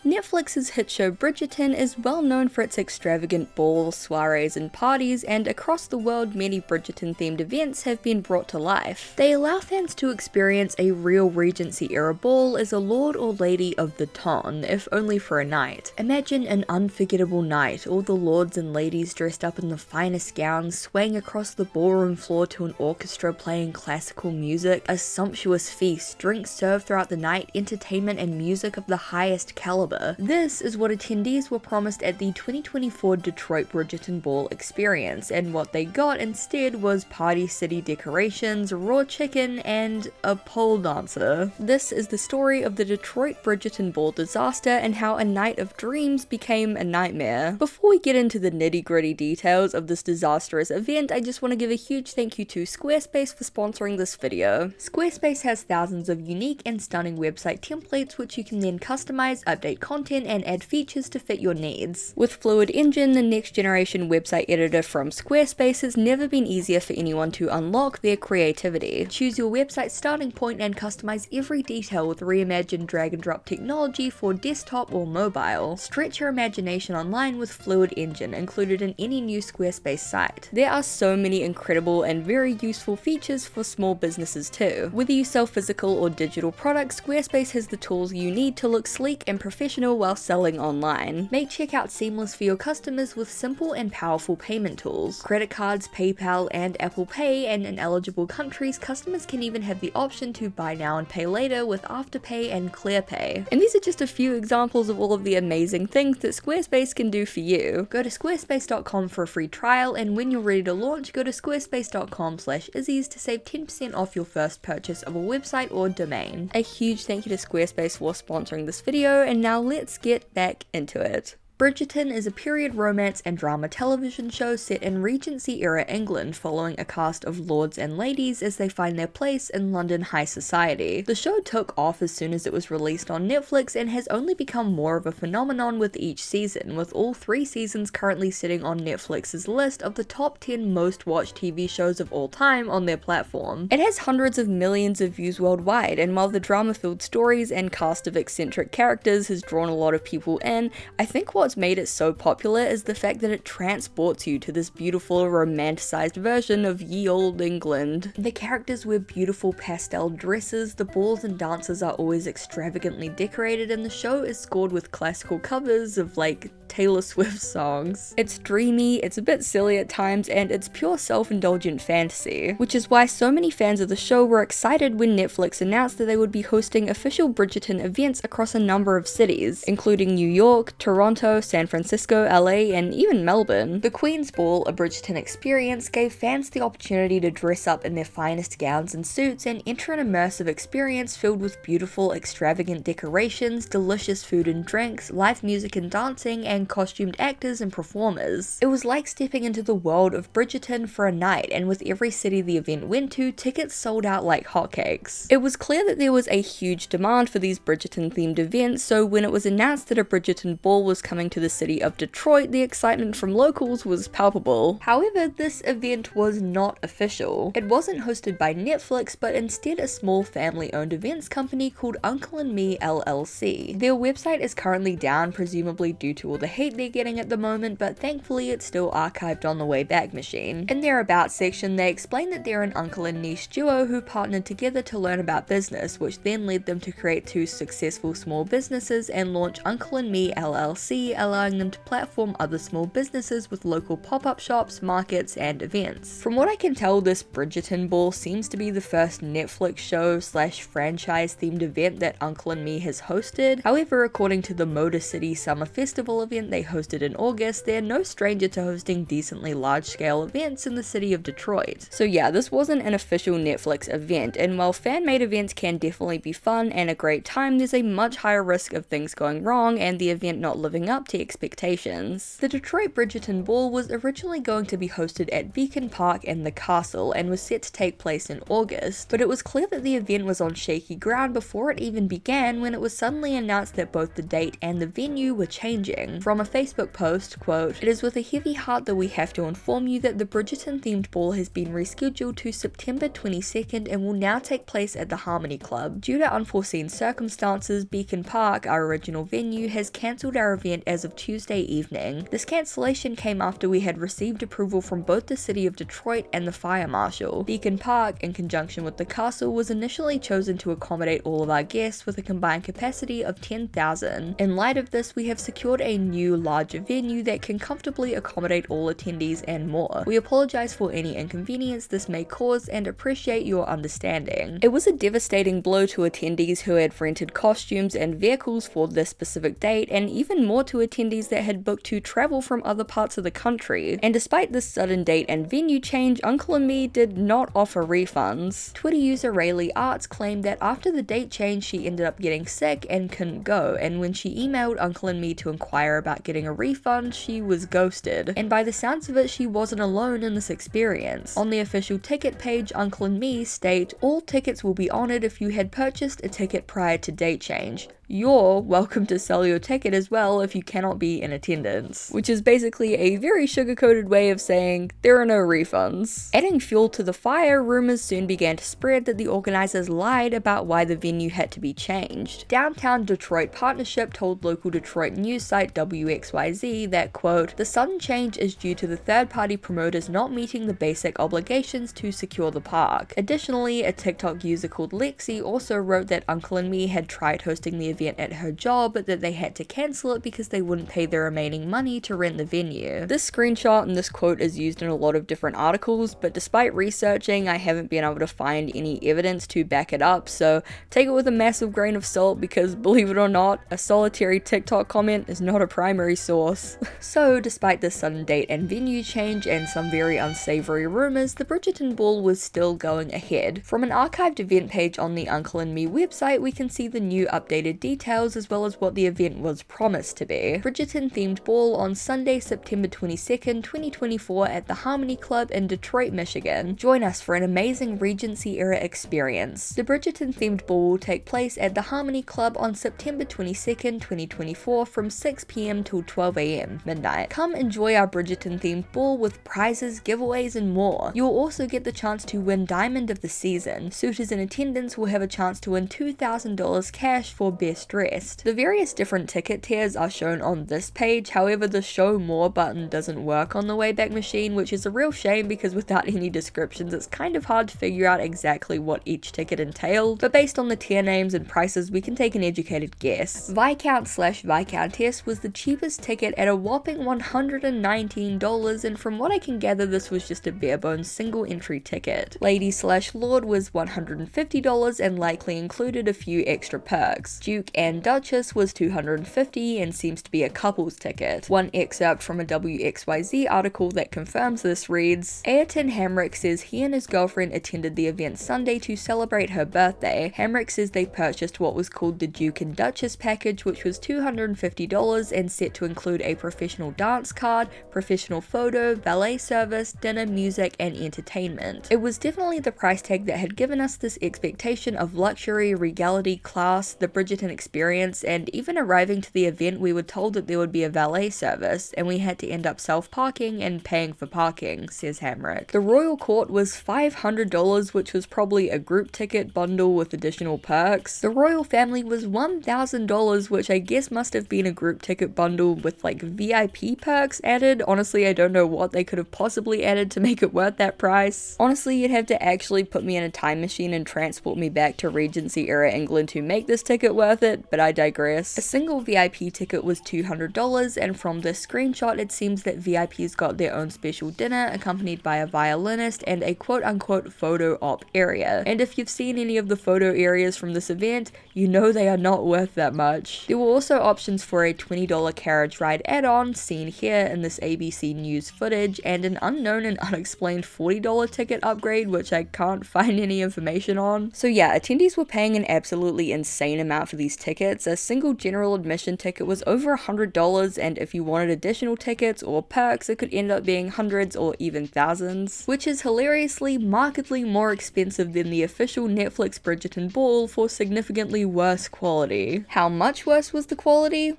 Netflix's hit show Bridgerton is well known for its extravagant balls, soirees, and parties, and across the world many Bridgerton-themed events have been brought to life. They allow fans to experience a real Regency-era ball as a lord or lady of the ton, if only for a night. Imagine an unforgettable night, all the lords and ladies dressed up in the finest gowns, swaying across the ballroom floor to an orchestra playing classical music, a sumptuous feast, drinks served throughout the night, entertainment and music of the highest caliber. This is what attendees were promised at the 2024 Detroit Bridgerton Ball experience, and what they got instead was Party City decorations, raw chicken, and a pole dancer. This is the story of the Detroit Bridgerton Ball disaster and how a night of dreams became a nightmare. Before we get into the nitty-gritty details of this disastrous event, I just want to give a huge thank you to Squarespace for sponsoring this video. Squarespace has thousands of unique and stunning website templates which you can then customize, update content, and add features to fit your needs. With Fluid Engine, the next generation website editor from Squarespace, has never been easier for anyone to unlock their creativity. Choose your website starting point and customize every detail with reimagined drag and drop technology for desktop or mobile. Stretch your imagination online with Fluid Engine, included in any new Squarespace site. There are so many incredible and very useful features for small businesses too. Whether you sell physical or digital products, Squarespace has the tools you need to look sleek and professional while selling online. Make checkout seamless for your customers with simple and powerful payment tools. Credit cards, PayPal, and Apple Pay, and in eligible countries, customers can even have the option to buy now and pay later with Afterpay and ClearPay. And these are just a few examples of all of the amazing things that Squarespace can do for you. Go to squarespace.com for a free trial, and when you're ready to launch, go to squarespace.com/izzies to save 10% off your first purchase of a website or domain. A huge thank you to Squarespace for sponsoring this video, and now let's get back into it. Bridgerton is a period romance and drama television show set in Regency-era England, following a cast of lords and ladies as they find their place in London high society. The show took off as soon as it was released on Netflix and has only become more of a phenomenon with each season, with all 3 seasons currently sitting on Netflix's list of the top 10 most watched TV shows of all time on their platform. It has hundreds of millions of views worldwide, and while the drama-filled stories and cast of eccentric characters has drawn a lot of people in, I think what's made it so popular is the fact that it transports you to this beautiful romanticized version of ye olde England. The characters wear beautiful pastel dresses, the balls and dances are always extravagantly decorated, and the show is scored with classical covers of like Taylor Swift songs. It's dreamy, it's a bit silly at times, and it's pure self-indulgent fantasy, which is why so many fans of the show were excited when Netflix announced that they would be hosting official Bridgerton events across a number of cities, including New York, Toronto, San Francisco, LA, and even Melbourne. The Queen's Ball, a Bridgerton experience, gave fans the opportunity to dress up in their finest gowns and suits and enter an immersive experience filled with beautiful, extravagant decorations, delicious food and drinks, live music and dancing, and costumed actors and performers. It was like stepping into the world of Bridgerton for a night, and with every city the event went to, tickets sold out like hotcakes. It was clear that there was a huge demand for these Bridgerton-themed events, so when it was announced that a Bridgerton Ball was coming to the city of Detroit, the excitement from locals was palpable. However, this event was not official. It wasn't hosted by Netflix, but instead a small family-owned events company called Uncle and Me LLC. Their website is currently down, presumably due to all the hate they're getting at the moment, but thankfully it's still archived on the Wayback Machine. In their About section, they explain that they're an uncle and niece duo who partnered together to learn about business, which then led them to create 2 successful small businesses and launch Uncle and Me LLC, allowing them to platform other small businesses with local pop-up shops, markets, and events. From what I can tell, this Bridgerton Ball seems to be the first Netflix show / franchise themed event that Uncle and Me has hosted. However, according to the Motor City Summer Festival event they hosted in August, they're no stranger to hosting decently large-scale events in the city of Detroit. So yeah, this wasn't an official Netflix event, and while fan-made events can definitely be fun and a great time, there's a much higher risk of things going wrong and the event not living up up to expectations. The Detroit Bridgerton Ball was originally going to be hosted at Beacon Park and the Castle and was set to take place in August, but it was clear that the event was on shaky ground before it even began when it was suddenly announced that both the date and the venue were changing. From a Facebook post, quote, "It is with a heavy heart that we have to inform you that the Bridgerton themed ball has been rescheduled to September 22nd and will now take place at the Harmony Club. Due to unforeseen circumstances, Beacon Park, our original venue, has cancelled our event as of Tuesday evening. This cancellation came after we had received approval from both the City of Detroit and the Fire Marshal. Beacon Park, in conjunction with the Castle, was initially chosen to accommodate all of our guests with a combined capacity of 10,000. In light of this, we have secured a new, larger venue that can comfortably accommodate all attendees and more. We apologize for any inconvenience this may cause and appreciate your understanding." It was a devastating blow to attendees who had rented costumes and vehicles for this specific date, and even more to attendees that had booked to travel from other parts of the country. And despite this sudden date and venue change, Uncle and Me did not offer refunds. Twitter user Rayleigh Arts claimed that after the date change, she ended up getting sick and couldn't go, and when she emailed Uncle and Me to inquire about getting a refund, she was ghosted. And by the sounds of it, she wasn't alone in this experience. On the official ticket page, Uncle and Me state, "All tickets will be honored if you had purchased a ticket prior to date change. You're welcome to sell your ticket as well if you cannot be in attendance," which is basically a very sugar-coated way of saying there are no refunds. Adding fuel to the fire, rumors soon began to spread that the organizers lied about why the venue had to be changed. Downtown Detroit Partnership told local Detroit news site WXYZ that, quote, "The sudden change is due to the third-party promoters not meeting the basic obligations to secure the park." Additionally, a TikTok user called Lexi also wrote that Uncle and Me had tried hosting the event at her job, but that they had to cancel it because they wouldn't pay the remaining money to rent the venue. This screenshot and this quote is used in a lot of different articles, but despite researching, I haven't been able to find any evidence to back it up, so take it with a massive grain of salt because, believe it or not, a solitary TikTok comment is not a primary source. So, despite this sudden date and venue change and some very unsavory rumors, the Bridgerton Ball was still going ahead. From an archived event page on the Uncle and Me website, we can see the new updated details as well as what the event was promised to be. Bridgerton themed ball on Sunday, September 22nd, 2024 at the Harmony Club in Detroit, Michigan. Join us for an amazing Regency era experience. The Bridgerton themed ball will take place at the Harmony Club on September 22nd, 2024 from 6 p.m. till 12 a.m. midnight. Come enjoy our Bridgerton themed ball with prizes, giveaways, and more. You will also get the chance to win Diamond of the Season. Suitors in attendance will have a chance to win $2,000 cash for best dressed. The various different ticket tiers are shown on this page, however the show more button doesn't work on the Wayback Machine, which is a real shame because without any descriptions it's kind of hard to figure out exactly what each ticket entailed, but based on the tier names and prices we can take an educated guess. Viscount/Viscountess was the cheapest ticket at a whopping $119, and from what I can gather this was just a bare bones single entry ticket. Lady/Lord was $150 and likely included a few extra perks. Duke and Duchess was $250 and seems to be a couple's ticket. One excerpt from a WXYZ article that confirms this reads, "Ayrton Hamrick says he and his girlfriend attended the event Sunday to celebrate her birthday. Hamrick says they purchased what was called the Duke and Duchess package, which was $250 and set to include a professional dance card, professional photo, valet service, dinner, music, and entertainment. It was definitely the price tag that had given us this expectation of luxury, regality, class, the Bridgerton experience, and even arriving to the event we were told that there would be a valet service, and we had to end up self-parking and paying for parking," says Hamrick. The Royal Court was $500, which was probably a group ticket bundle with additional perks. The Royal Family was $1,000, which I guess must have been a group ticket bundle with like VIP perks added. Honestly, I don't know what they could have possibly added to make it worth that price. Honestly, you'd have to actually put me in a time machine and transport me back to Regency era England to make this ticket worth it, but I digress. A single VIP ticket was $200, and from this screenshot it seems that VIPs got their own special dinner accompanied by a violinist and a quote-unquote photo op area. And if you've seen any of the photo areas from this event, you know they are not worth that much. There were also options for a $20 carriage ride add-on, seen here in this ABC News footage, and an unknown and unexplained $40 ticket upgrade, which I can't find any information on. So yeah, attendees were paying an absolutely insane amount for these tickets. A single general admission ticket was over over $100, and if you wanted additional tickets or perks, it could end up being hundreds or even thousands, which is hilariously markedly more expensive than the official Netflix Bridgerton Ball for significantly worse quality. How much worse was the quality?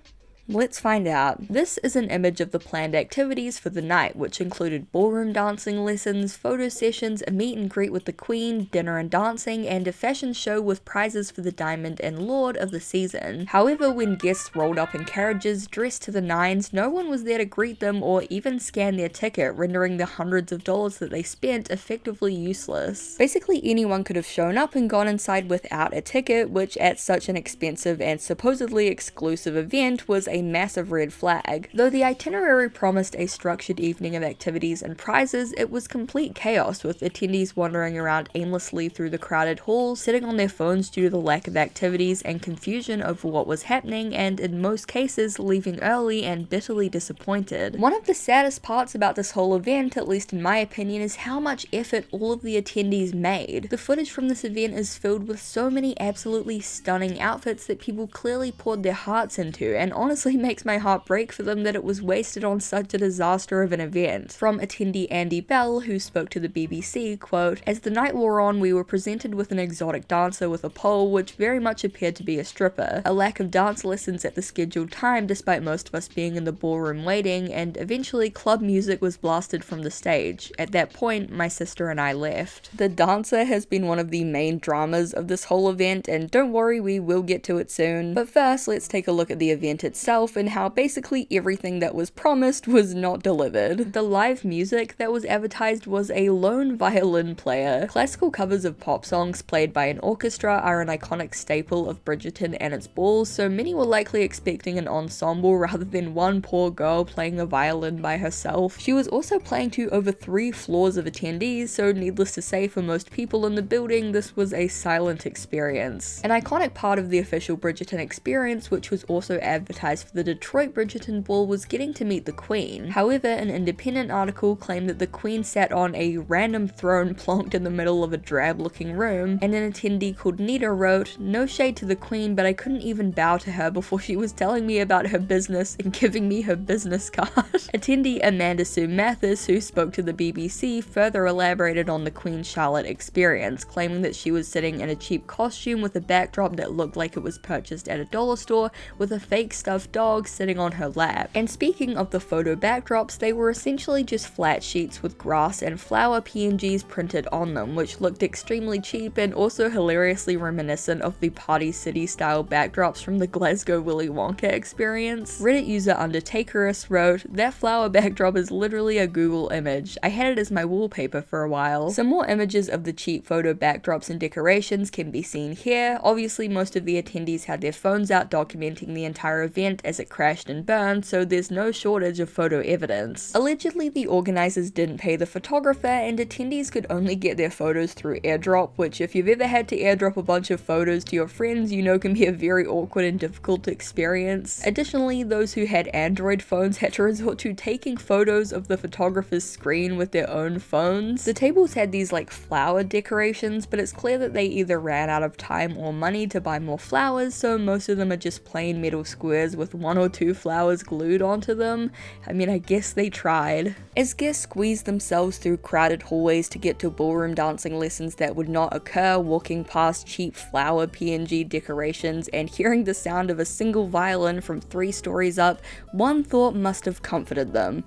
Let's find out. This is an image of the planned activities for the night, which included ballroom dancing lessons, photo sessions, a meet and greet with the Queen, dinner and dancing, and a fashion show with prizes for the Diamond and Lord of the season. However, when guests rolled up in carriages dressed to the nines, no one was there to greet them or even scan their ticket, rendering the hundreds of dollars that they spent effectively useless. Basically, anyone could have shown up and gone inside without a ticket, which at such an expensive and supposedly exclusive event was a massive red flag. Though the itinerary promised a structured evening of activities and prizes, it was complete chaos, with attendees wandering around aimlessly through the crowded halls, sitting on their phones due to the lack of activities and confusion over what was happening, and in most cases leaving early and bitterly disappointed. One of the saddest parts about this whole event, at least in my opinion, is how much effort all of the attendees made. The footage from this event is filled with so many absolutely stunning outfits that people clearly poured their hearts into, and honestly makes my heart break for them that it was wasted on such a disaster of an event. From attendee Andy Bell, who spoke to the BBC, quote, "As the night wore on, we were presented with an exotic dancer with a pole which very much appeared to be a stripper, a lack of dance lessons at the scheduled time despite most of us being in the ballroom waiting, and eventually club music was blasted from the stage. At that point, my sister and I left." The dancer has been one of the main dramas of this whole event, and don't worry, we will get to it soon. But first, let's take a look at the event itself and how basically everything that was promised was not delivered. The live music that was advertised was a lone violin player. Classical covers of pop songs played by an orchestra are an iconic staple of Bridgerton and its balls, so many were likely expecting an ensemble rather than one poor girl playing a violin by herself. She was also playing to over 3 floors of attendees, so needless to say, for most people in the building, this was a silent experience. An iconic part of the official Bridgerton experience, which was also advertised for the Detroit Bridgerton Ball, was getting to meet the Queen. However, an independent article claimed that the Queen sat on a random throne plonked in the middle of a drab-looking room, and an attendee called Nita wrote, "No shade to the Queen, but I couldn't even bow to her before she was telling me about her business and giving me her business card." Attendee Amanda Sue Mathis, who spoke to the BBC, further elaborated on the Queen Charlotte experience, claiming that she was sitting in a cheap costume with a backdrop that looked like it was purchased at a dollar store, with a fake stuffed dog sitting on her lap. And speaking of the photo backdrops, they were essentially just flat sheets with grass and flower PNGs printed on them, which looked extremely cheap and also hilariously reminiscent of the Party City style backdrops from the Glasgow Willy Wonka experience. Reddit user Undertakerus wrote, "That flower backdrop is literally a Google image. I had it as my wallpaper for a while." Some more images of the cheap photo backdrops and decorations can be seen here. Obviously, most of the attendees had their phones out documenting the entire event as it crashed and burned, so there's no shortage of photo evidence. Allegedly, the organizers didn't pay the photographer, and attendees could only get their photos through airdrop, which if you've ever had to airdrop a bunch of photos to your friends, you know can be a very awkward and difficult experience. Additionally, those who had Android phones had to resort to taking photos of the photographer's screen with their own phones. The tables had these like flower decorations, but it's clear that they either ran out of time or money to buy more flowers, so most of them are just plain metal squares with 1 or 2 flowers glued onto them. I mean, I guess they tried. As guests squeezed themselves through crowded hallways to get to ballroom dancing lessons that would not occur, walking past cheap flower PNG decorations and hearing the sound of a single violin from 3 stories up, one thought must have comforted them: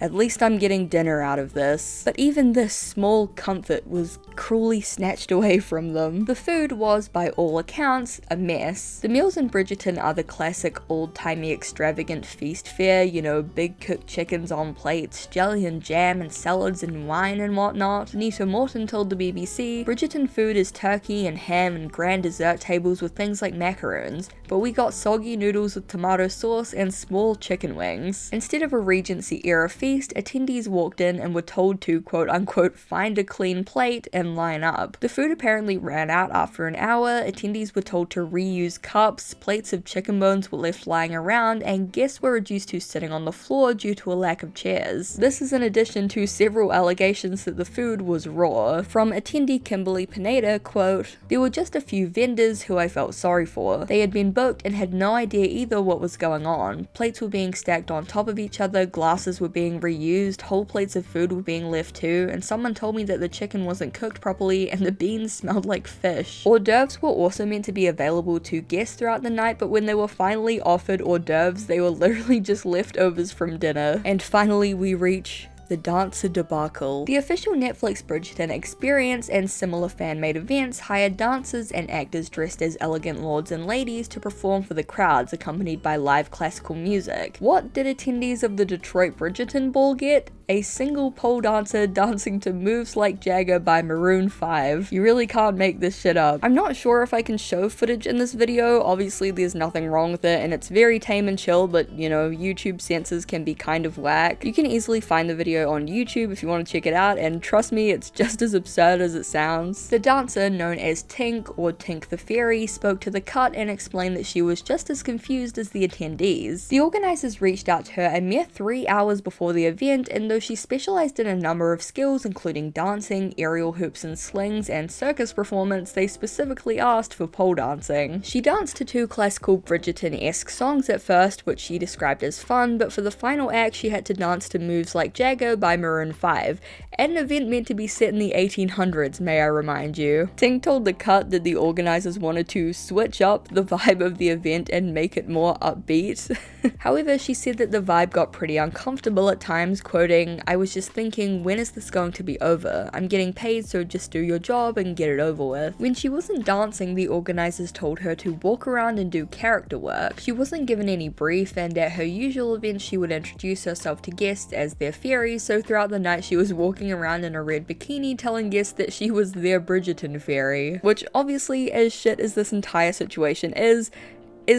at least I'm getting dinner out of this. But even this small comfort was cruelly snatched away from them. The food was, by all accounts, a mess. The meals in Bridgerton are the classic old-timey extravagant feast fare, you know, big cooked chickens on plates, jelly and jam and salads and wine and whatnot. Nita Morton told the BBC, "Bridgerton food is turkey and ham and grand dessert tables with things like macaroons, but we got soggy noodles with tomato sauce and small chicken wings." Instead of a Regency era feast, least, attendees walked in and were told to quote-unquote find a clean plate and line up. The food apparently ran out after an hour, attendees were told to reuse cups, plates of chicken bones were left lying around, and guests were reduced to sitting on the floor due to a lack of chairs. This is in addition to several allegations that the food was raw. From attendee Kimberly Pineda, quote, "There were just a few vendors who I felt sorry for. They had been booked and had no idea either what was going on. Plates were being stacked on top of each other, glasses were being reused, whole plates of food were being left too, and someone told me that the chicken wasn't cooked properly and the beans smelled like fish." Hors d'oeuvres were also meant to be available to guests throughout the night, but when they were finally offered hors d'oeuvres, they were literally just leftovers from dinner. And finally we reach the dancer debacle. The official Netflix Bridgerton experience and similar fan-made events hired dancers and actors dressed as elegant lords and ladies to perform for the crowds, accompanied by live classical music. What did attendees of the Detroit Bridgerton Ball get? A single pole dancer dancing to Moves Like Jagger by Maroon 5. You really can't make this shit up. I'm not sure if I can show footage in this video, obviously there's nothing wrong with it and it's very tame and chill, but you know, YouTube censors can be kind of whack. You can easily find the video on YouTube if you want to check it out, and trust me, it's just as absurd as it sounds. The dancer, known as Tink or Tink the Fairy, spoke to the Cut and explained that she was just as confused as the attendees. The organizers reached out to her a mere 3 hours before the event, and though she specialized in a number of skills including dancing, aerial hoops and slings, and circus performance, they specifically asked for pole dancing. She danced to 2 classical Bridgerton-esque songs at first, which she described as fun, but for the final act she had to dance to Moves Like Jagger by Maroon 5, at an event meant to be set in the 1800s, may I remind you. Tink told the Cut that the organizers wanted to switch up the vibe of the event and make it more upbeat. However, she said that the vibe got pretty uncomfortable at times, quoting, "I was just thinking, when is this going to be over? I'm getting paid, so just do your job and get it over with." When she wasn't dancing, the organizers told her to walk around and do character work. She wasn't given any brief, and at her usual events she would introduce herself to guests as their fairy, so throughout the night she was walking around in a red bikini telling guests that she was their Bridgerton fairy. Which obviously, as shit as this entire situation is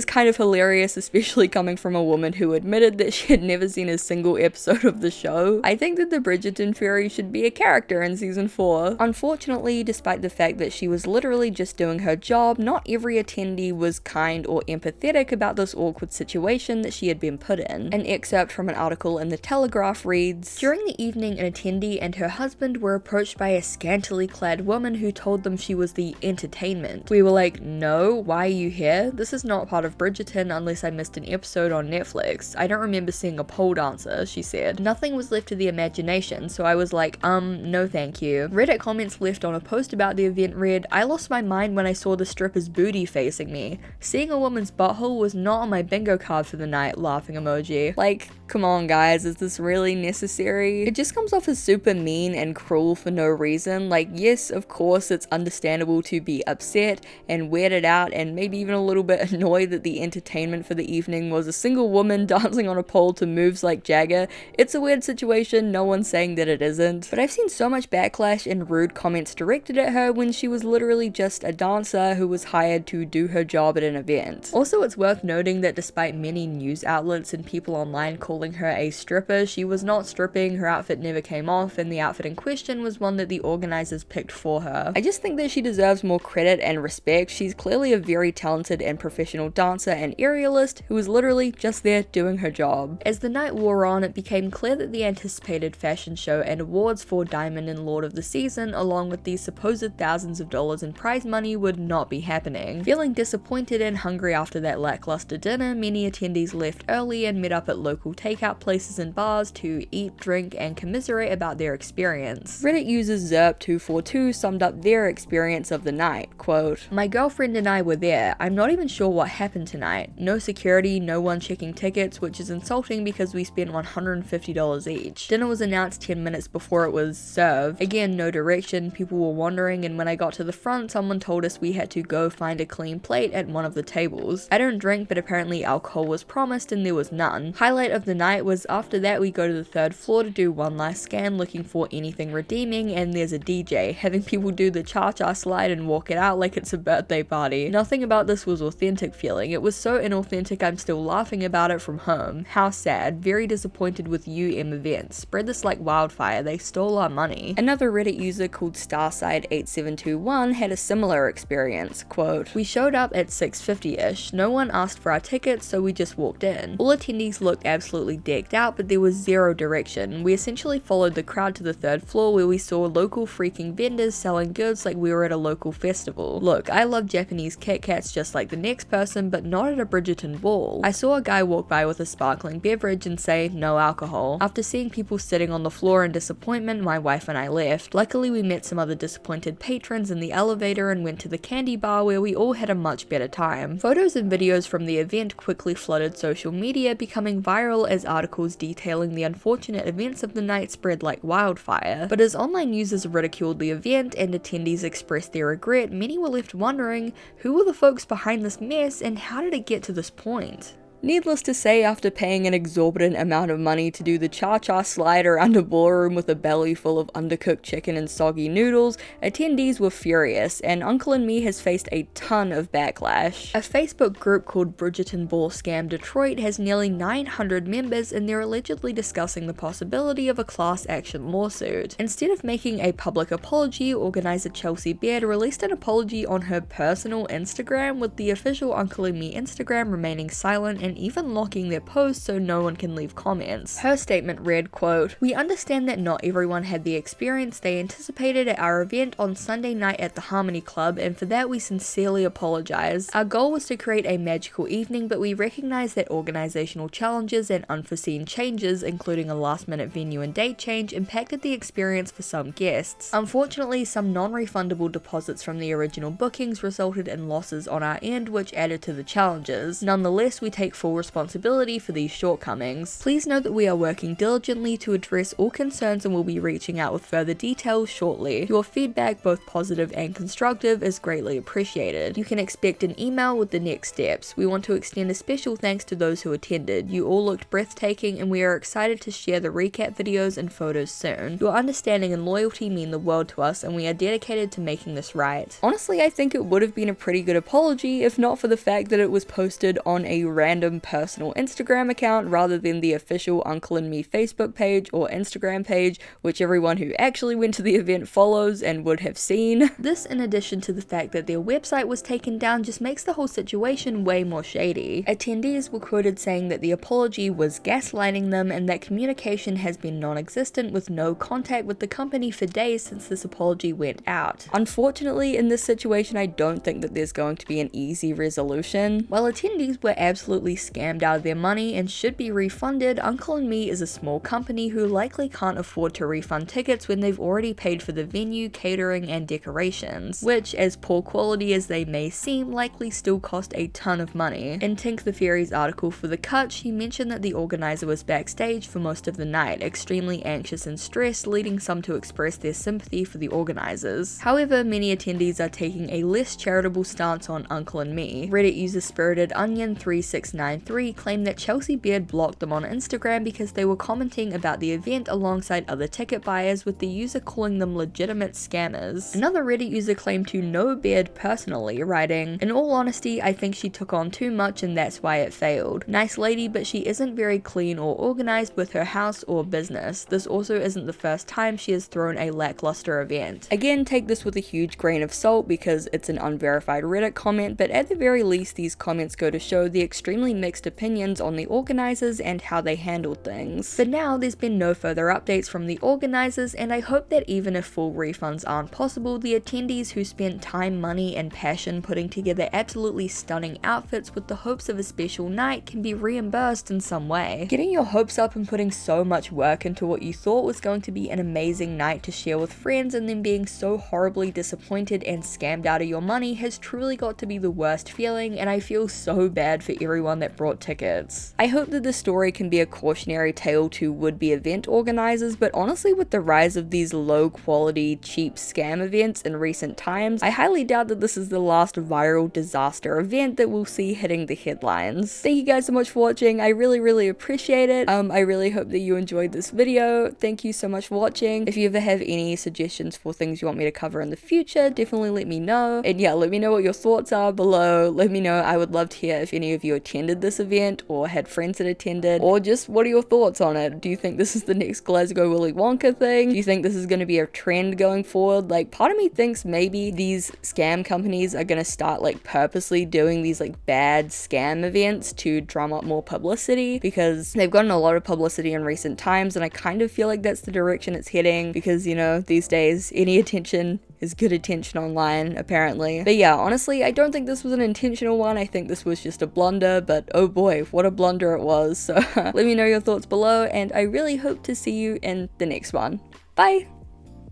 kind of hilarious, especially coming from a woman who admitted that she had never seen a single episode of the show. I think that the Bridgerton fairy should be a character in season 4. Unfortunately, despite the fact that she was literally just doing her job, not every attendee was kind or empathetic about this awkward situation that she had been put in. An excerpt from an article in The Telegraph reads, "During the evening, an attendee and her husband were approached by a scantily clad woman who told them she was the entertainment. We were like, no, why are you here? This is not part of Bridgerton unless I missed an episode on Netflix. I don't remember seeing a pole dancer," she said. "Nothing was left to the imagination, so I was like, no thank you." Reddit comments left on a post about the event read, "I lost my mind when I saw the stripper's booty facing me. Seeing a woman's butthole was not on my bingo card for the night," laughing emoji. Like, come on guys, is this really necessary? It just comes off as super mean and cruel for no reason. Like, yes, of course it's understandable to be upset and weirded out and maybe even a little bit annoyed that the entertainment for the evening was a single woman dancing on a pole to Moves Like Jagger. It's a weird situation, no one's saying that it isn't. But I've seen so much backlash and rude comments directed at her when she was literally just a dancer who was hired to do her job at an event. Also, it's worth noting that despite many news outlets and people online calling her a stripper, she was not stripping, her outfit never came off, and the outfit in question was one that the organizers picked for her. I just think that she deserves more credit and respect. She's clearly a very talented and professional dancer and aerialist who was literally just there doing her job. As the night wore on, it became clear that the anticipated fashion show and awards for Diamond and Lord of the Season, along with the supposed thousands of dollars in prize money, would not be happening. Feeling disappointed and hungry after that lackluster dinner, many attendees left early and met up at local takeout places and bars to eat, drink, and commiserate about their experience. Reddit user Zerp242 summed up their experience of the night, quote, "My girlfriend and I were there. I'm not even sure what happened tonight. No security, no one checking tickets, which is insulting because we spent $150 each. Dinner was announced 10 minutes before it was served. Again, no direction, people were wandering, and when I got to the front, someone told us we had to go find a clean plate at one of the tables. I don't drink, but apparently alcohol was promised and there was none. Highlight of the night was after that we go to the 3rd floor to do one last scan looking for anything redeeming, and there's a DJ, having people do the cha-cha slide and walk it out like it's a birthday party. Nothing about this was authentic feeling feeling. It was so inauthentic I'm still laughing about it from home. How sad. Very disappointed with UM events. Spread this like wildfire, they stole our money. Another Reddit user called Starside8721 had a similar experience. Quote, we showed up at 6:50ish, no one asked for our tickets so we just walked in. All attendees looked absolutely decked out but there was zero direction. We essentially followed the crowd to the 3rd floor where we saw local freaking vendors selling goods like we were at a local festival. Look, I love Japanese Kit Kats just like the next person but not at a Bridgerton Ball. I saw a guy walk by with a sparkling beverage and say no alcohol. After seeing people sitting on the floor in disappointment, my wife and I left. Luckily we met some other disappointed patrons in the elevator and went to the candy bar where we all had a much better time. Photos and videos from the event quickly flooded social media, becoming viral as articles detailing the unfortunate events of the night spread like wildfire. But as online users ridiculed the event and attendees expressed their regret, many were left wondering who were the folks behind this mess and how did it get to this point? Needless to say, after paying an exorbitant amount of money to do the cha-cha slide around a ballroom with a belly full of undercooked chicken and soggy noodles, attendees were furious, and Uncle and Me has faced a ton of backlash. A Facebook group called Bridgerton Ball Scam Detroit has nearly 900 members and they're allegedly discussing the possibility of a class action lawsuit. Instead of making a public apology, organizer Chelsea Baird released an apology on her personal Instagram, with the official Uncle and Me Instagram remaining silent and even locking their posts so no one can leave comments. Her statement read, quote, we understand that not everyone had the experience they anticipated at our event on Sunday night at the Harmony Club, and for that we sincerely apologize. Our goal was to create a magical evening, but we recognize that organizational challenges and unforeseen changes, including a last-minute venue and date change, impacted the experience for some guests. Unfortunately, some non-refundable deposits from the original bookings resulted in losses on our end, which added to the challenges. Nonetheless, we take full responsibility for these shortcomings. Please note that we are working diligently to address all concerns and will be reaching out with further details shortly. Your feedback, both positive and constructive, is greatly appreciated. You can expect an email with the next steps. We want to extend a special thanks to those who attended. You all looked breathtaking and we are excited to share the recap videos and photos soon. Your understanding and loyalty mean the world to us and we are dedicated to making this right. Honestly, I think it would have been a pretty good apology if not for the fact that it was posted on a random personal Instagram account rather than the official Uncle and Me Facebook page or Instagram page, which everyone who actually went to the event follows and would have seen. This, in addition to the fact that their website was taken down, just makes the whole situation way more shady. Attendees were quoted saying that the apology was gaslighting them and that communication has been non-existent with no contact with the company for days since this apology went out. Unfortunately, in this situation, I don't think that there's going to be an easy resolution. While attendees were absolutely scammed out of their money and should be refunded, Uncle and Me is a small company who likely can't afford to refund tickets when they've already paid for the venue, catering, and decorations, which, as poor quality as they may seem, likely still cost a ton of money. In Tink the Fairy's article for The Cut, she mentioned that the organizer was backstage for most of the night, extremely anxious and stressed, leading some to express their sympathy for the organizers. However, many attendees are taking a less charitable stance on Uncle and Me. Reddit user Spirited Onion 3693 claimed that Chelsea Baird blocked them on Instagram because they were commenting about the event alongside other ticket buyers, with the user calling them legitimate scammers. Another Reddit user claimed to know Baird personally, writing, in all honesty, I think she took on too much and that's why it failed. Nice lady, but she isn't very clean or organized with her house or business. This also isn't the first time she has thrown a lackluster event. Again, take this with a huge grain of salt because it's an unverified Reddit comment, but at the very least these comments go to show the extremely mixed opinions on the organizers and how they handled things. For now, there's been no further updates from the organizers, and I hope that even if full refunds aren't possible, the attendees who spent time, money, and passion putting together absolutely stunning outfits with the hopes of a special night can be reimbursed in some way. Getting your hopes up and putting so much work into what you thought was going to be an amazing night to share with friends and then being so horribly disappointed and scammed out of your money has truly got to be the worst feeling, and I feel so bad for everyone that brought tickets. I hope that this story can be a cautionary tale to would-be event organizers, but honestly with the rise of these low quality, cheap scam events in recent times, I highly doubt that this is the last viral disaster event that we'll see hitting the headlines. Thank you guys so much for watching. I really appreciate it. I really hope that you enjoyed this video. Thank you so much for watching. If you ever have any suggestions for things you want me to cover in the future, definitely let me know. And yeah, let me know what your thoughts are below. Let me know. I would love to hear if any of you attended this event or had friends that attended, or just what are your thoughts on it? Do you think this is the next Glasgow Willy Wonka thing? Do you think this is going to be a trend going forward? Like, part of me thinks maybe these scam companies are going to start like purposely doing these like bad scam events to drum up more publicity, because they've gotten a lot of publicity in recent times, and I kind of feel like that's the direction it's heading, because you know, these days any attention is good attention online, apparently. But yeah, honestly, I don't think this was an intentional one. I think this was just a blunder, but oh boy, what a blunder it was. So let me know your thoughts below, and I really hope to see you in the next one. Bye!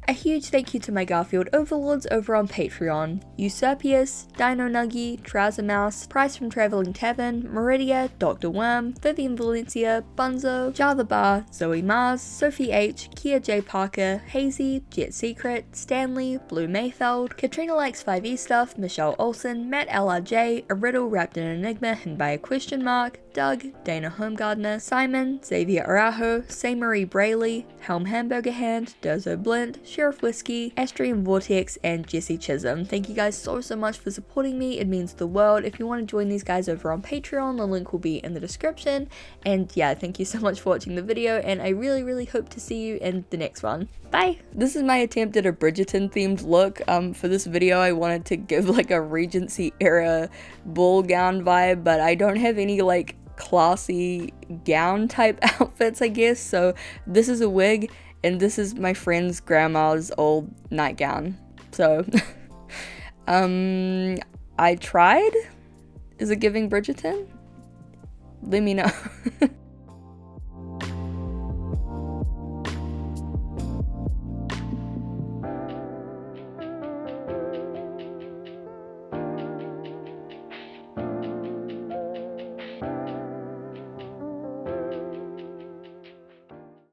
A huge thank you to my Garfield overlords over on Patreon: Usurpius, Dino Nuggy, Trouser Mouse, Price from Travelling Tavern, Meridia, Dr. Worm, Vivian Valencia, Bunzo, Jar the Bar, Zoe Mars, Sophie H, Kia J Parker, Hazy, Jet Secret, Stanley, Blue Mayfeld, Katrina Likes 5e Stuff, Michelle Olsen, Matt LRJ, A Riddle Wrapped in Enigma Hidden by a Question Mark, Doug, Dana Homegardener, Simon, Xavier Araujo, Say Marie Brayley, Helm Hamburger Hand, Durzo Blint, Sheriff Whiskey, Astrium Vortex, and Jesse Chisholm. Thank you guys so much for supporting me. It means the world. If you want to join these guys over on Patreon, the link will be in the description. And yeah, thank you so much for watching the video, and I really hope to see you in the next one. Bye! This is my attempt at a Bridgerton themed look. For this video I wanted to give like a Regency era ball gown vibe, but I don't have any like classy gown type outfits, I guess. So this is a wig, and this is my friend's grandma's old nightgown. So I tried. Is it giving Bridgerton? Let me know.